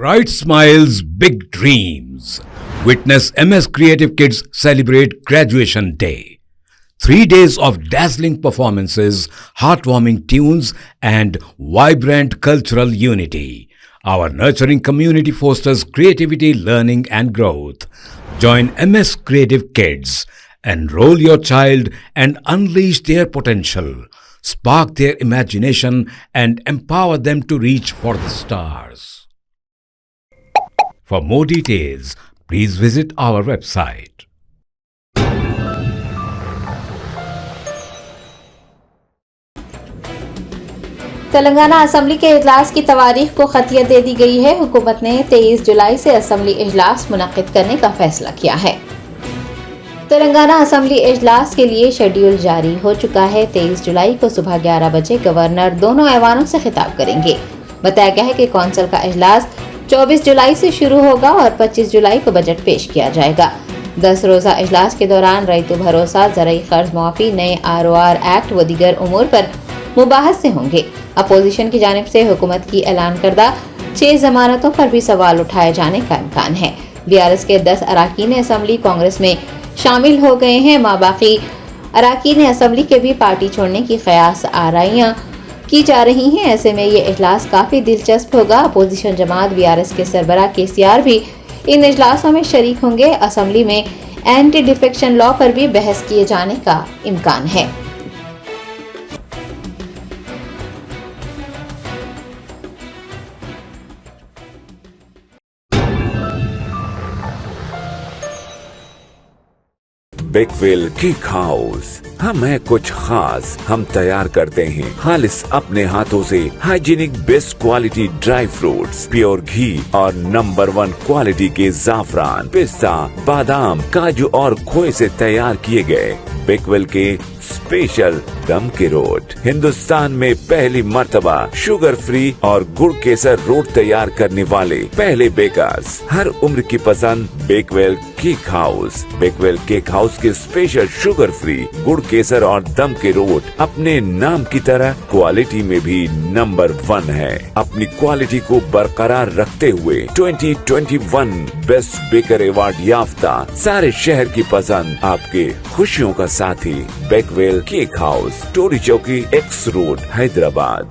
Bright smiles, big dreams. Witness MS Creative Kids celebrate Graduation Day. 3 days of dazzling performances, heartwarming tunes, and vibrant cultural unity. Our nurturing community fosters creativity, learning, and growth. Join MS Creative Kids. Enroll your child and unleash their potential. Spark their imagination and empower them to reach for the stars. For more details, please visit our website. Telangana assembly के इजलास की तवारीख को खतियत दे दी गई है। हुकूमत ने 23 जुलाई से assembly इजलास मुनक्किद करने का फैसला किया है। तेलंगाना असम्बली इजलास के लिए शेड्यूल जारी हो चुका है। 23 जुलाई को सुबह 11 बजे गवर्नर दोनों ऐवानों से खिताब करेंगे। बताया गया है कि कौंसिल का इजलास 24 जुलाई से शुरू होगा और 25 जुलाई को बजट पेश किया जाएगा। 10 रोजा इजलास के दौरान रईतु भरोसा, ज़रई कर्ज माफी, नए ROR एक्ट व दीगर उमूर पर मुबाहसे होंगे। अपोजिशन की जानिब से हुकूमत की ऐलान करदा 6 जमानतों पर भी सवाल उठाए जाने का इम्कान है। BRS के 10 अराकीन असम्बली कांग्रेस में शामिल हो गए हैं। माबाकी अराकीन असम्बली के भी पार्टी छोड़ने की क़यास आराइयाँ की जा रही हैं। ऐसे में ये इजलास काफ़ी दिलचस्प होगा। अपोजिशन जमात BRS के सरबरा KCR भी इन इजलासों में शरीक होंगे। असम्बली में एंटी डिफेक्शन लॉ पर भी बहस किए जाने का इम्कान है। Bakewell cake house. हम है कुछ खास, हम तैयार करते हैं खालिस अपने हाथों से hygienic best quality dry fruits, pure ghee और नंबर 1 क्वालिटी के जाफरान, पिस्ता, बादाम, काजू और खोए से तैयार किए गए बेकवेल के स्पेशल दम के रोट। हिंदुस्तान में पहली मर्तबा शुगर फ्री और गुड़ केसर रोट तैयार करने वाले पहले बेकर्स। हर उम्र की पसंद Bakewell cake house. Bakewell cake house के स्पेशल शुगर फ्री, गुड़ केसर और दम के रोट अपने नाम की तरह क्वालिटी में भी नंबर 1 है। अपनी क्वालिटी को बरकरार रखते हुए 2021 बेस्ट बेकर अवार्ड याफ्ता सारे शहर की पसंद, आपके खुशियों का साथी बेकवेल केक हाउस, टोरी चौकी, X रोड, हैदराबाद।